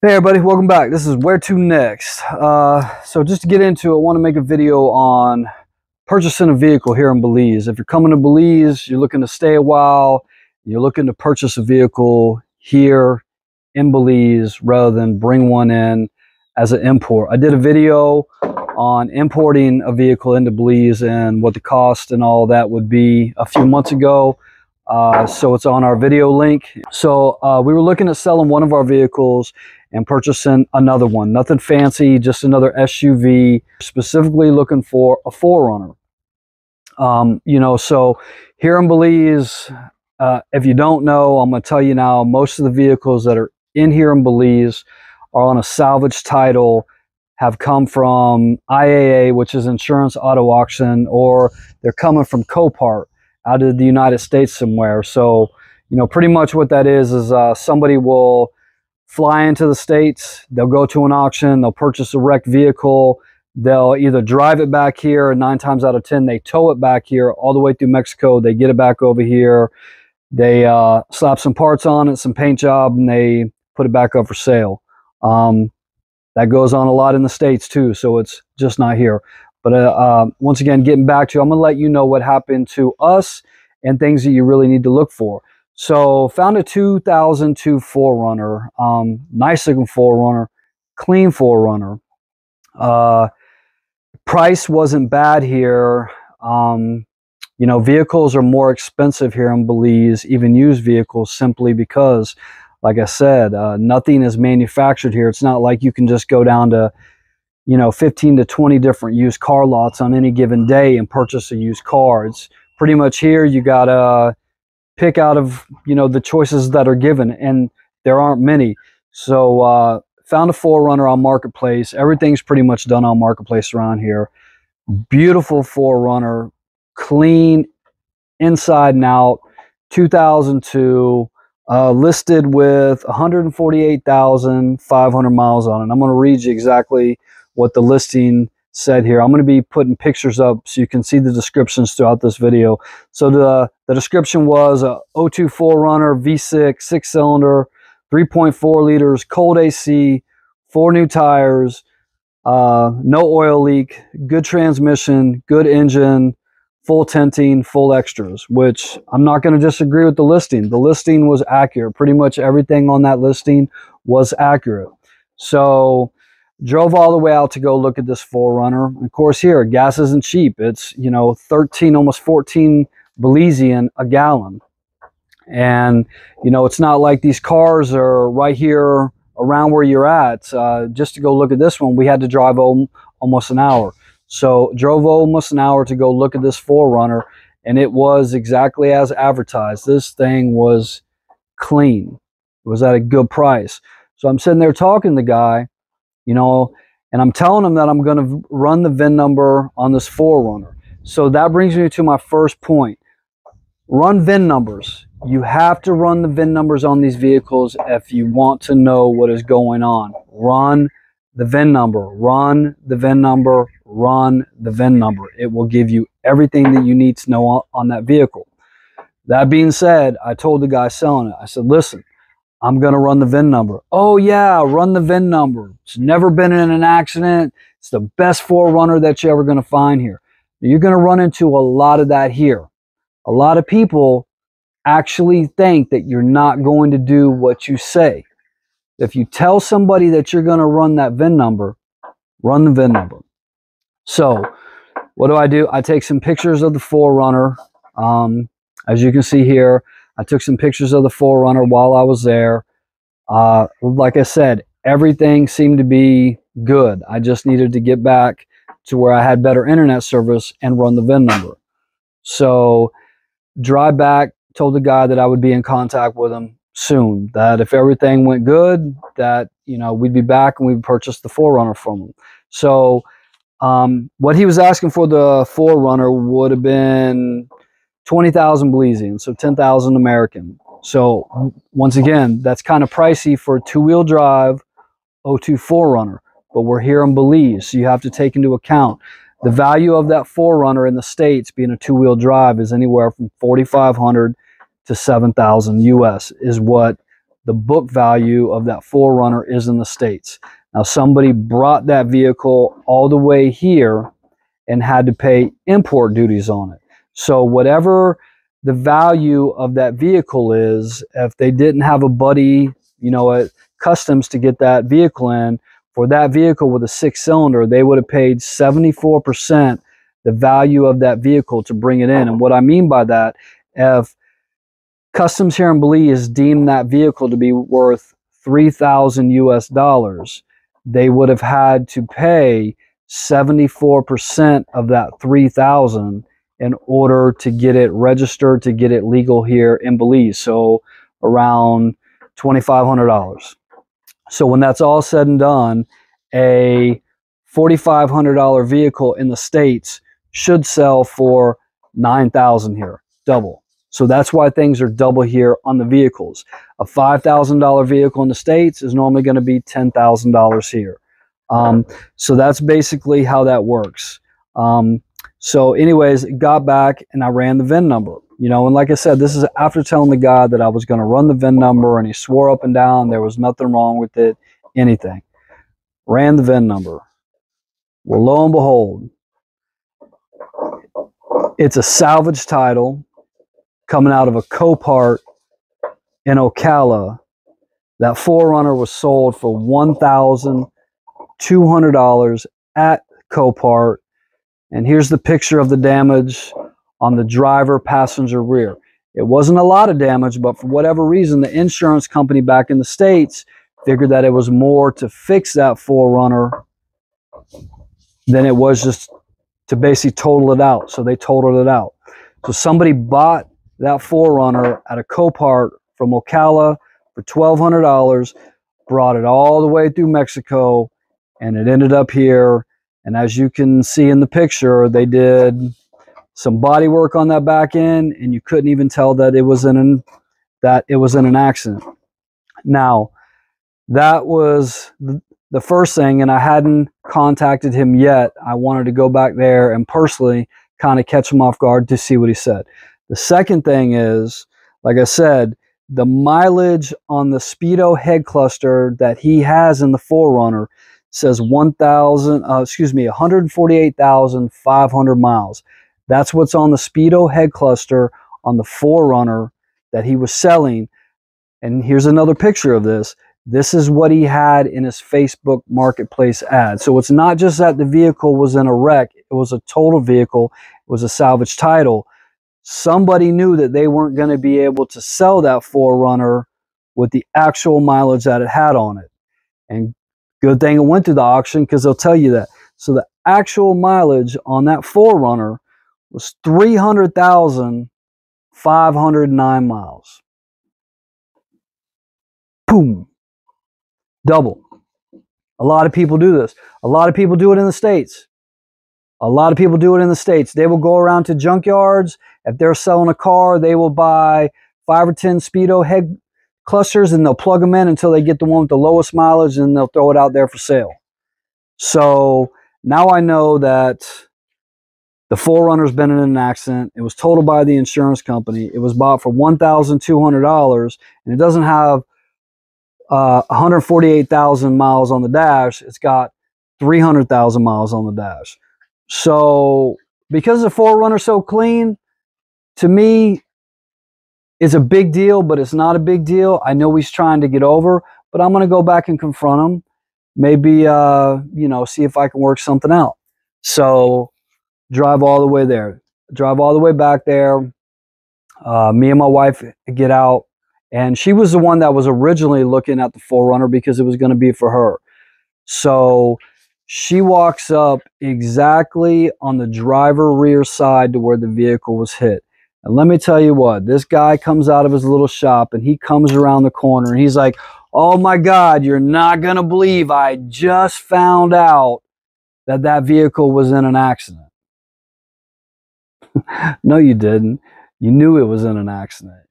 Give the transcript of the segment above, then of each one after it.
Hey everybody, welcome back. This is Where To Next. So just to get into it, I want to make a video on purchasing a vehicle here in Belize. If you're coming to Belize, you're looking to stay a while, you're looking to purchase a vehicle here in Belize rather than bring one in as an import. I did a video on importing a vehicle into Belize and what the cost and all that would be a few months ago. So it's on our video link. So we were looking at selling one of our vehicles and purchasing another one. Nothing fancy, just another SUV, specifically looking for a 4Runner. So here in Belize, if you don't know, I'm going to tell you now, most of the vehicles that are in here in Belize are on a salvage title, have come from IAA, which is Insurance Auto Auction, or they're coming from Copart out of the United States somewhere. So, pretty much what that is somebody will fly into the States, they'll go to an auction, they'll purchase a wrecked vehicle, they'll either drive it back here, and 9 times out of 10, they tow it back here all the way through Mexico, they get it back over here, they slap some parts on it, some paint job, and they put it back up for sale. That goes on a lot in the States too, so it's just not here. But once again, getting back to, I'm going to let you know what happened to us and things that you really need to look for. So found a 2002 4Runner, nice looking 4Runner, clean 4Runner. Price wasn't bad here. Vehicles are more expensive here in Belize, even used vehicles, simply because, like I said, nothing is manufactured here. It's not like you can just go down to 15 to 20 different used car lots on any given day and purchase a used car. It's pretty much here you gotta pick out of the choices that are given, and there aren't many. So found a 4Runner on Marketplace. Everything's pretty much done on Marketplace around here. Beautiful 4Runner, clean inside and out, 2002, listed with 148,500 miles on it. I'm going to read you exactly what the listing said here. I'm going to be putting pictures up so you can see the descriptions throughout this video. So the description was a 02 4Runner V6 6-cylinder, 3.4 liters, cold AC, 4 new tires, no oil leak, good transmission, good engine, full tinting, full extras, which I'm not going to disagree with the listing. The listing was accurate. Pretty much everything on that listing was accurate. So drove all the way out to go look at this 4Runner. Of course, here, gas isn't cheap. It's, 13, almost 14 Belizean a gallon. And, it's not like these cars are right here around where you're at. Just to go look at this one, we had to drive home almost an hour. So drove almost an hour to go look at this 4Runner, and it was exactly as advertised. This thing was clean. It was at a good price. So I'm sitting there talking to the guy, and I'm telling him that I'm going to run the VIN number on this 4Runner. So that brings me to my first point. Run VIN numbers. You have to run the VIN numbers on these vehicles if you want to know what is going on. Run the VIN number. Run the VIN number. Run the VIN number. It will give you everything that you need to know on that vehicle. That being said, I told the guy selling it, I said, listen, I'm going to run the VIN number. Oh yeah, run the VIN number. It's never been in an accident. It's the best 4Runner that you're ever going to find here. You're going to run into a lot of that here. A lot of people actually think that you're not going to do what you say. If you tell somebody that you're going to run that VIN number, run the VIN number. So what do? I take some pictures of the 4Runner. As you can see here, I took some pictures of the 4Runner while I was there. Like I said, everything seemed to be good. I just needed to get back to where I had better internet service and run the VIN number. So drive back, told the guy that I would be in contact with him soon, that if everything went good, that we'd be back and we'd purchase the 4Runner from him. So what he was asking for the 4Runner would have been 20,000 Belizean, so 10,000 American. So once again, that's kind of pricey for a 2-wheel drive 02 4Runner, but we're here in Belize, so you have to take into account the value of that 4Runner in the States, being a 2-wheel drive, is anywhere from $4,500 to $7,000 US is what the book value of that 4Runner is in the States. Now, somebody brought that vehicle all the way here and had to pay import duties on it. So whatever the value of that vehicle is, if they didn't have a buddy, you know, at customs to get that vehicle in, for that vehicle with a 6-cylinder, they would have paid 74% the value of that vehicle to bring it in. And what I mean by that, if customs here in Belize deemed that vehicle to be worth $3,000 US, they would have had to pay 74% of that $3,000 in order to get it registered, to get it legal here in Belize. So around $2,500. So when that's all said and done, a $4,500 vehicle in the States should sell for $9,000 here, double. So that's why things are double here on the vehicles. A $5,000 vehicle in the States is normally going to be $10,000 here. So that's basically how that works. So anyways, got back and I ran the VIN number. You know, and like I said, this is after telling the guy that I was going to run the VIN number, and he swore up and down there was nothing wrong with it, anything. Ran the VIN number. Well, lo and behold, it's a salvage title coming out of a Copart in Ocala. That 4Runner was sold for $1,200 at Copart. And here's the picture of the damage on the driver passenger rear. It wasn't a lot of damage, but for whatever reason, the insurance company back in the States figured that it was more to fix that 4Runner than it was just to basically total it out. So they totaled it out. So somebody bought that 4Runner at a Copart from Ocala for $1,200, brought it all the way through Mexico, and it ended up here. And as you can see in the picture, they did some body work on that back end, and you couldn't even tell that it was in an accident. Now, that was the first thing, and I hadn't contacted him yet. I wanted to go back there and personally kind of catch him off guard to see what he said. The second thing is, like I said, the mileage on the Speedo head cluster that he has in the 4Runner says 148,500 miles. That's what's on the Speedo head cluster on the 4Runner that he was selling. And here's another picture of this. This is what he had in his Facebook Marketplace ad. So it's not just that the vehicle was in a wreck. It was a total vehicle. It was a salvage title. Somebody knew that they weren't going to be able to sell that 4Runner with the actual mileage that it had on it. And good thing it went through the auction, because they'll tell you that. So the actual mileage on that 4Runner was 300,509 miles. Boom. Double. A lot of people do this. A lot of people do it in the States. A lot of people do it in the States. They will go around to junkyards. If they're selling a car, they will buy 5 or 10 Speedo head clusters, and they'll plug them in until they get the one with the lowest mileage, and they'll throw it out there for sale. So now I know that the 4Runner's been in an accident. It was totaled by the insurance company. It was bought for $1,200, and it doesn't have 148,000 miles on the dash. It's got 300,000 miles on the dash. So because the 4Runner's so clean, to me, it's a big deal, but it's not a big deal. I know he's trying to get over, but I'm going to go back and confront him. Maybe, you know, see if I can work something out. So drive all the way there. Drive all the way back there. Me and my wife get out. And she was the one that was originally looking at the 4Runner because it was going to be for her. So she walks up exactly on the driver rear side to where the vehicle was hit. And let me tell you what, this guy comes out of his little shop and he comes around the corner and he's like, "Oh my God, you're not going to believe I just found out that that vehicle was in an accident." No, you didn't. You knew it was in an accident.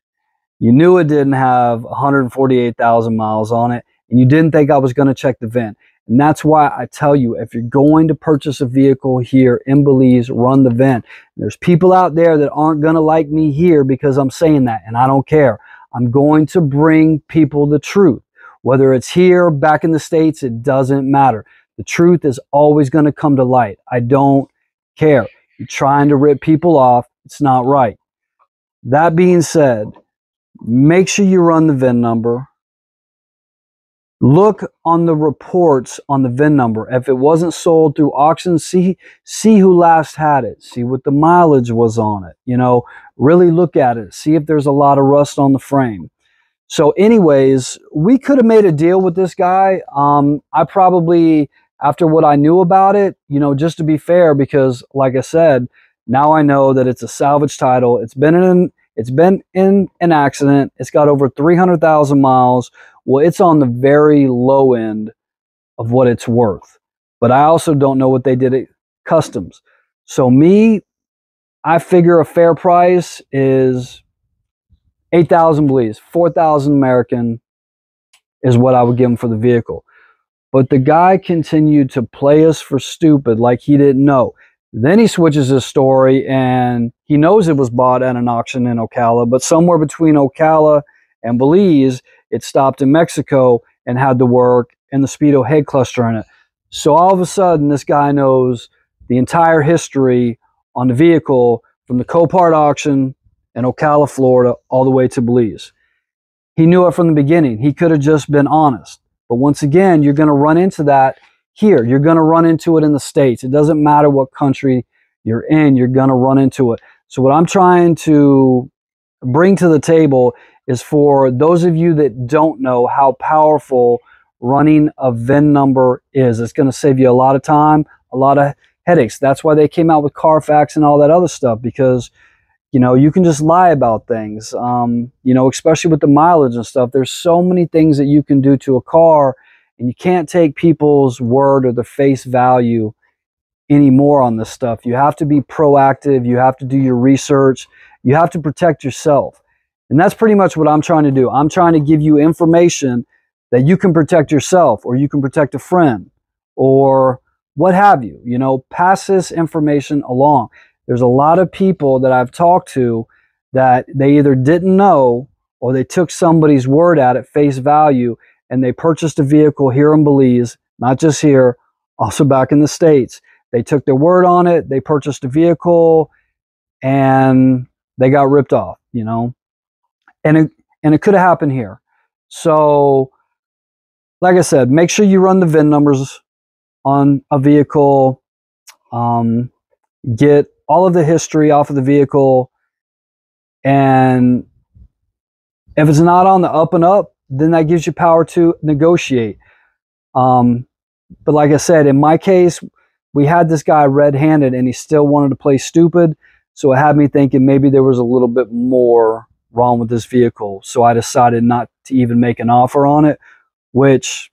You knew it didn't have 148,000 miles on it, and you didn't think I was going to check the VIN. And that's why I tell you, if you're going to purchase a vehicle here in Belize, run the VIN. There's people out there that aren't going to like me here because I'm saying that, and I don't care. I'm going to bring people the truth. Whether it's here, back in the States, it doesn't matter. The truth is always going to come to light. I don't care. You're trying to rip people off. It's not right. That being said, make sure you run the VIN number. Look on the reports on the VIN number. If it wasn't sold through auction, see who last had it. See what the mileage was on it. You know, really look at it. See if there's a lot of rust on the frame. So anyways, we could have made a deal with this guy. I probably, after what I knew about it, you know, just to be fair, because like I said, now I know that it's a salvage title. It's been in an accident. It's got over 300,000 miles. Well, it's on the very low end of what it's worth. But I also don't know what they did at customs. So I figure a fair price is 8,000 Belize, 4,000 American is what I would give him for the vehicle. But the guy continued to play us for stupid like he didn't know. Then he switches his story and he knows it was bought at an auction in Ocala, but somewhere between Ocala and Belize, it stopped in Mexico and had the work and the Speedo head cluster in it. So all of a sudden, this guy knows the entire history on the vehicle from the Copart auction in Ocala, Florida, all the way to Belize. He knew it from the beginning. He could have just been honest. But once again, you're going to run into that here. You're going to run into it in the States. It doesn't matter what country you're in, you're going to run into it. So what I'm trying to bring to the table is for those of you that don't know how powerful running a VIN number is. It's going to save you a lot of time, a lot of headaches. That's why they came out with Carfax and all that other stuff, because you know, you can just lie about things, you know, especially with the mileage and stuff. There's so many things that you can do to a car, and you can't take people's word or the face value anymore on this stuff. You have to be proactive. You have to do your research. You have to protect yourself. And that's pretty much what I'm trying to do. I'm trying to give you information that you can protect yourself, or you can protect a friend, or what have you. You know, pass this information along. There's a lot of people that I've talked to that they either didn't know, or they took somebody's word at face value, and they purchased a vehicle here in Belize, not just here, also back in the States. They took their word on it, they purchased a vehicle, and they got ripped off, you know. And it could have happened here. So, like I said, make sure you run the VIN numbers on a vehicle. Get all of the history off of the vehicle, and if it's not on the up and up, then that gives you power to negotiate. But like I said, in my case, we had this guy red-handed and he still wanted to play stupid, so it had me thinking maybe there was a little bit more wrong with this vehicle. So I decided not to even make an offer on it, which,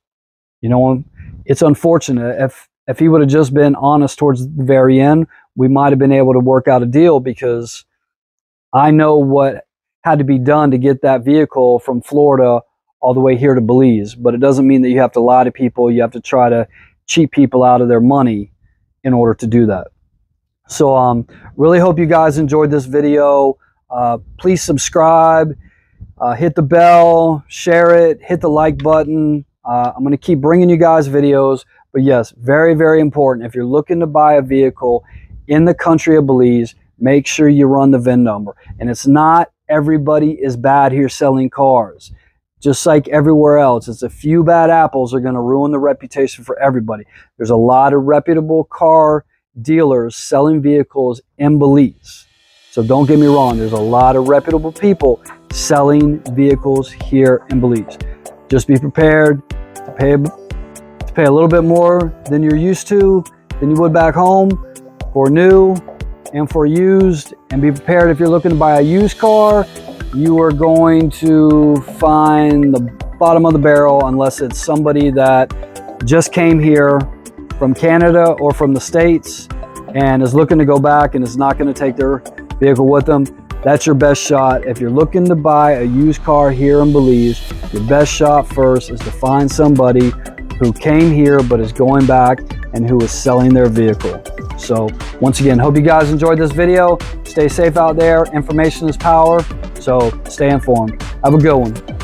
you know, it's unfortunate. If he would have just been honest towards the very end, we might have been able to work out a deal, because I know what had to be done to get that vehicle from Florida all the way here to Belize. But it doesn't mean that you have to lie to people. You have to try to cheat people out of their money in order to do that. So really hope you guys enjoyed this video. Please subscribe, hit the bell, share it, hit the like button. I'm going to keep bringing you guys videos. But yes, very, very important. If you're looking to buy a vehicle in the country of Belize, make sure you run the VIN number. And it's not everybody is bad here selling cars. Just like everywhere else, it's a few bad apples are going to ruin the reputation for everybody. There's a lot of reputable car dealers selling vehicles in Belize. So don't get me wrong, there's a lot of reputable people selling vehicles here in Belize. Just be prepared to pay a little bit more than you're used to, than you would back home, for new and for used. And be prepared, if you're looking to buy a used car, you are going to find the bottom of the barrel, unless it's somebody that just came here from Canada or from the States and is looking to go back and is not going to take their vehicle with them. That's your best shot. If you're looking to buy a used car here in Belize, your best shot first is to find somebody who came here but is going back and who is selling their vehicle. So once again, hope you guys enjoyed this video. Stay safe out there. Information is power, so stay informed. Have a good one.